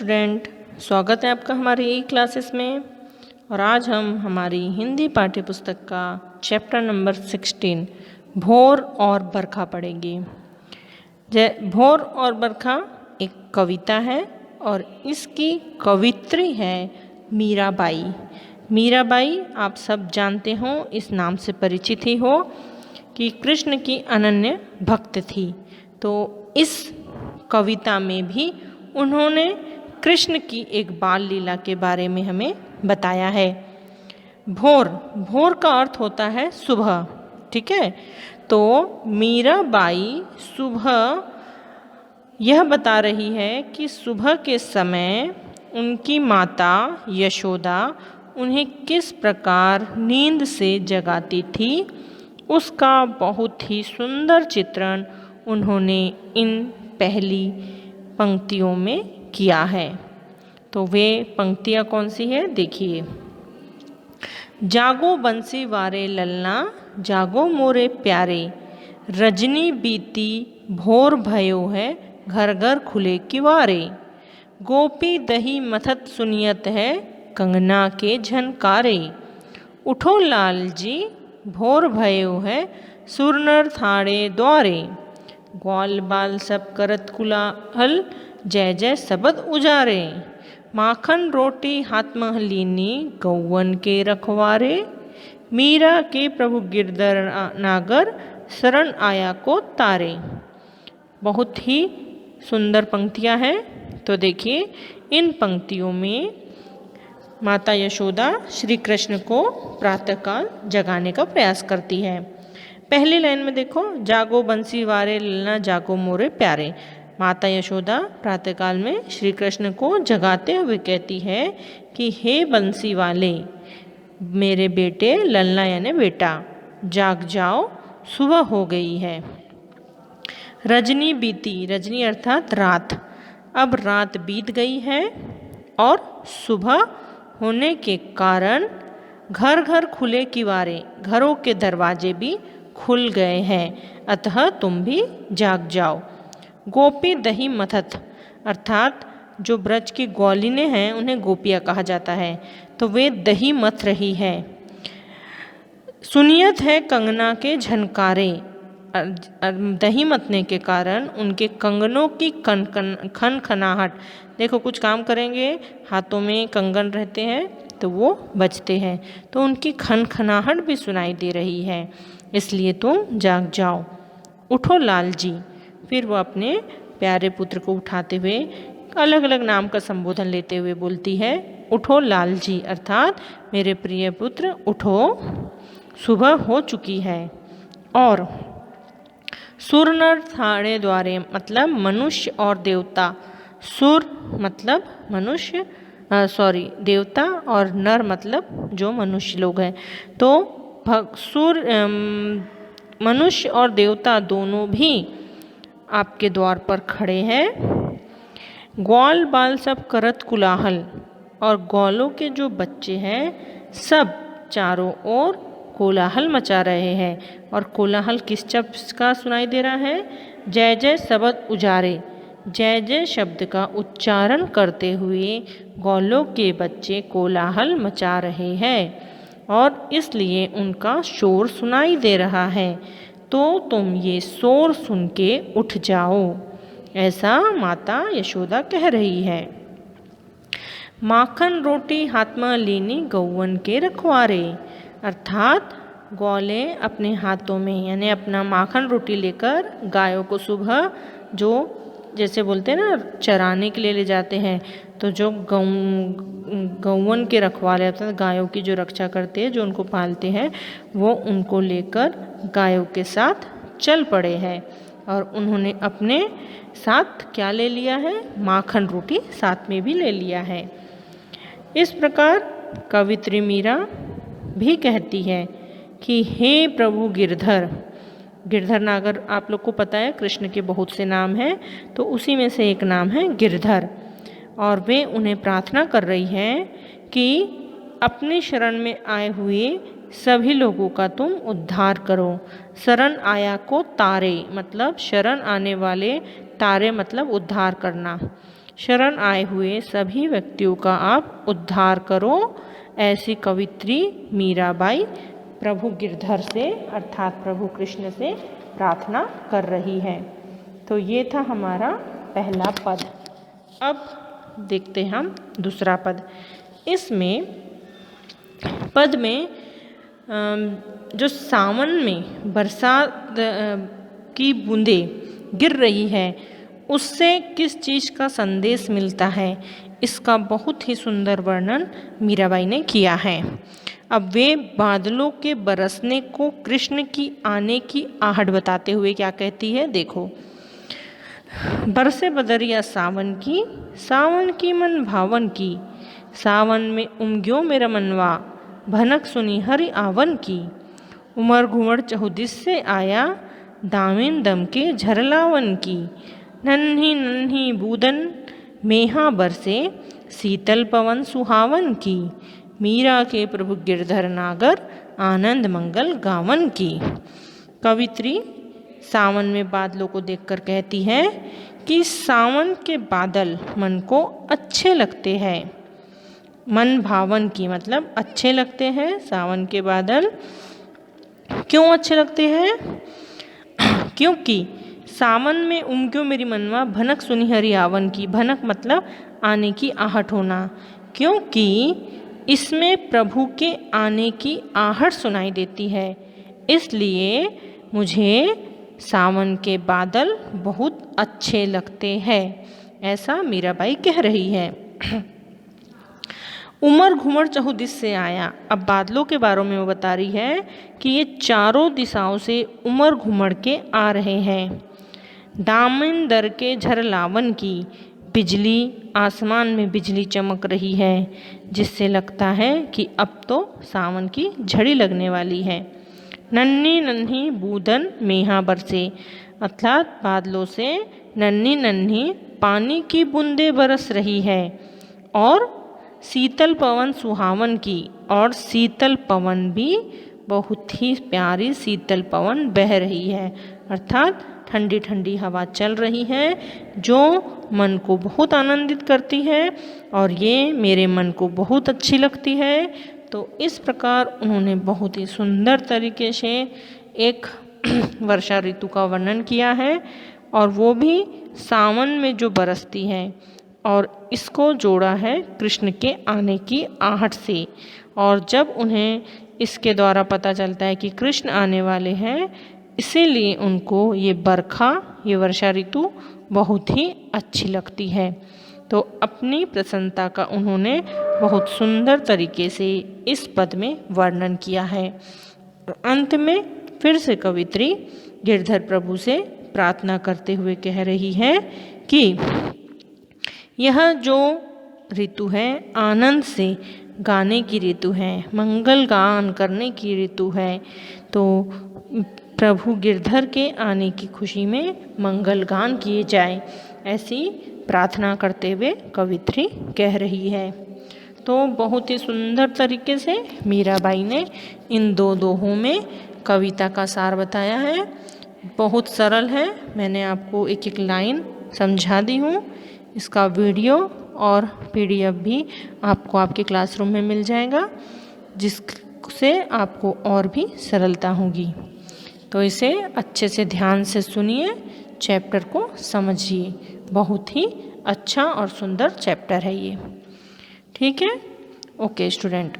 Student, स्वागत है आपका हमारी ई क्लासेस में। और आज हम हमारी हिंदी पाठ्य पुस्तक का चैप्टर नंबर 16 भोर और बरखा पढ़ेंगे। भोर और बरखा एक कविता है और इसकी कवित्री है मीराबाई। मीराबाई आप सब जानते हो, इस नाम से परिचित ही हो कि कृष्ण की अनन्य भक्त थी। तो इस कविता में भी उन्होंने कृष्ण की एक बाल लीला के बारे में हमें बताया है। भोर, भोर का अर्थ होता है सुबह, ठीक है। तो मीराबाई सुबह यह बता रही है कि सुबह के समय उनकी माता यशोदा उन्हें किस प्रकार नींद से जगाती थी, उसका बहुत ही सुंदर चित्रण उन्होंने इन पहली पंक्तियों में किया है। तो वे पंक्तियाँ कौन सी है, देखिए। जागो बंसी वारे ललना, जागो मोरे प्यारे, रजनी बीती भोर भयो है, घर घर खुले किवारे, गोपी दही मथत सुनियत है, कंगना के झनकारे, उठो लाल जी भोर भयो है, सुरनर थाड़े द्वारे, ग्वाल बाल सब करत कुलाहल, जय जय सबद उजारे, माखन रोटी हाथ में लीनी, गौवन के रखवारे, मीरा के प्रभु गिरधर नागर, शरण आया को तारे। बहुत ही सुंदर पंक्तियां हैं। तो देखिए, इन पंक्तियों में माता यशोदा श्री कृष्ण को प्रातःकाल जगाने का प्रयास करती है। पहली लाइन में देखो, जागो बंसी वारे ललना, जागो मोरे प्यारे। माता यशोदा प्रातःकाल में श्री कृष्ण को जगाते हुए कहती है कि हे बंसी वाले, मेरे बेटे ललना यानी बेटा, जाग जाओ, सुबह हो गई है। रजनी बीती, रजनी अर्थात रात, अब रात बीत गई है और सुबह होने के कारण घर घर खुले किवारे, घरों के दरवाजे भी खुल गए हैं, अतः तुम भी जाग जाओ। गोपी दही मथत, अर्थात जो ब्रज की ग्वालिनें हैं उन्हें गोपियाँ कहा जाता है, तो वे दही मथ रही है। सुनियत है कंगना के झनकारे, दही मथने के कारण उनके कंगनों की खन खनाहट, देखो कुछ काम करेंगे, हाथों में कंगन रहते हैं तो वो बजते हैं, तो उनकी खन खनाहट भी सुनाई दे रही है, इसलिए तुम जाग जाओ। उठो लाल जी, फिर वो अपने प्यारे पुत्र को उठाते हुए अलग अलग नाम का संबोधन लेते हुए बोलती है, उठो लाल जी, अर्थात मेरे प्रिय पुत्र उठो, सुबह हो चुकी है। और सुर-नर थाड़े द्वारे, मतलब मनुष्य और देवता, सुर मतलब मनुष्य, देवता, और नर मतलब जो मनुष्य लोग हैं, तो मनुष्य और देवता दोनों भी आपके द्वार पर खड़े हैं। ग्वाल बाल सब करत कुलाहल, और ग्वालों के जो बच्चे हैं सब चारों ओर कोलाहल मचा रहे हैं। और कोलाहल किस शब्द का सुनाई दे रहा है, जय जय सबद उजारे, जय जय शब्द का उच्चारण करते हुए ग्वालों के बच्चे कोलाहल मचा रहे हैं और इसलिए उनका शोर सुनाई दे रहा है, तो तुम ये शोर सुन के उठ जाओ, ऐसा माता यशोदा कह रही है। माखन रोटी हाथ में लेनी, गौवन के रखवारे, अर्थात ग्वालें अपने हाथों में यानी अपना माखन रोटी लेकर गायों को सुबह, जो जैसे बोलते हैं ना चराने के लिए ले जाते हैं, तो जो गौवन के रखवाले अर्थात गायों की जो रक्षा करते हैं, जो उनको पालते हैं, वो उनको लेकर गायों के साथ चल पड़े हैं। और उन्होंने अपने साथ क्या ले लिया है, माखन रोटी साथ में भी ले लिया है। इस प्रकार कवित्री मीरा भी कहती है कि हे प्रभु गिरधर, गिरधर नागर आप लोग को पता है कृष्ण के बहुत से नाम हैं, तो उसी में से एक नाम है गिरधर। और वे उन्हें प्रार्थना कर रही हैं कि अपने शरण में आए हुए सभी लोगों का तुम उद्धार करो। शरण आया को तारे, मतलब शरण आने वाले, तारे मतलब उद्धार करना। शरण आए हुए सभी व्यक्तियों का आप उद्धार करो, ऐसी कवित्री मीराबाई प्रभु गिरधर से अर्थात प्रभु कृष्ण से प्रार्थना कर रही है। तो ये था हमारा पहला पद। अब देखते हैं हम दूसरा पद। इसमें पद में जो सावन में बरसात की बूंदें गिर रही है उससे किस चीज़ का संदेश मिलता है, इसका बहुत ही सुंदर वर्णन मीराबाई ने किया है। अब वे बादलों के बरसने को कृष्ण की आने की आहट बताते हुए क्या कहती है, देखो। बरसे बदरिया सावन की मन भावन की, सावन में उमग्यो मेरा मनवा, भनक सुनी हरि आवन की। उमर घुमड़ चहुदिस से आया, दामिन दम के झरलावन की। नन्ही नन्ही बूदन मेहा बरसे, शीतल पवन सुहावन की। मीरा के प्रभु गिरधर नागर, आनंद मंगल गावन की। कवित्री सावन में बादलों को देखकर कहती है कि सावन के बादल मन को अच्छे लगते हैं। मन भावन की मतलब अच्छे लगते हैं सावन के बादल। क्यों अच्छे लगते हैं? क्योंकि सावन में उमग्यो मेरी मनवा, भनक सुनी हरि आवन की। भनक मतलब आने की आहट होना, क्योंकि इसमें प्रभु के आने की आहट सुनाई देती है, इसलिए मुझे सावन के बादल बहुत अच्छे लगते हैं, ऐसा मीराबाई कह रही है। उमर घुमड़ चहुदिस से आया। अब बादलों के बारे में वो बता रही है कि ये चारों दिशाओं से उमर घुमड़ के आ रहे हैं। दामिन दर के झरलावन की, बिजली आसमान में बिजली चमक रही है, जिससे लगता है कि अब तो सावन की झड़ी लगने वाली है। नन्ही नन्ही बूंदन मेहा बरसे, अर्थात बादलों से नन्ही नन्ही पानी की बूंदें बरस रही है। और शीतल पवन सुहावन की, और शीतल पवन भी बहुत ही प्यारी शीतल पवन बह रही है, अर्थात ठंडी ठंडी हवा चल रही है जो मन को बहुत आनंदित करती है और ये मेरे मन को बहुत अच्छी लगती है। तो इस प्रकार उन्होंने बहुत ही सुंदर तरीके से एक वर्षा ऋतु का वर्णन किया है और वो भी सावन में जो बरसती है, और इसको जोड़ा है कृष्ण के आने की आहट से। और जब उन्हें इसके द्वारा पता चलता है कि कृष्ण आने वाले हैं, इसीलिए उनको ये बरखा, ये वर्षा ऋतु बहुत ही अच्छी लगती है। तो अपनी प्रसन्नता का उन्होंने बहुत सुंदर तरीके से इस पद में वर्णन किया है। अंत में फिर से कवित्री गिरधर प्रभु से प्रार्थना करते हुए कह रही है कि यह जो ऋतु है आनंद से गाने की ऋतु है, मंगल गान करने की ऋतु है। तो प्रभु गिरधर के आने की खुशी में मंगल गान किए जाए, ऐसी प्रार्थना करते हुए कवित्री कह रही है। तो बहुत ही सुंदर तरीके से मीराबाई ने इन दो दोहों में कविता का सार बताया है। बहुत सरल है, मैंने आपको एक एक लाइन समझा दी हूँ। इसका वीडियो और PDF भी आपको आपके क्लासरूम में मिल जाएगा, जिससे आपको और भी सरलता होगी। तो इसे अच्छे से ध्यान से सुनिए, चैप्टर को समझिए। बहुत ही अच्छा और सुंदर चैप्टर है ये। ठीक है, ओके स्टूडेंट।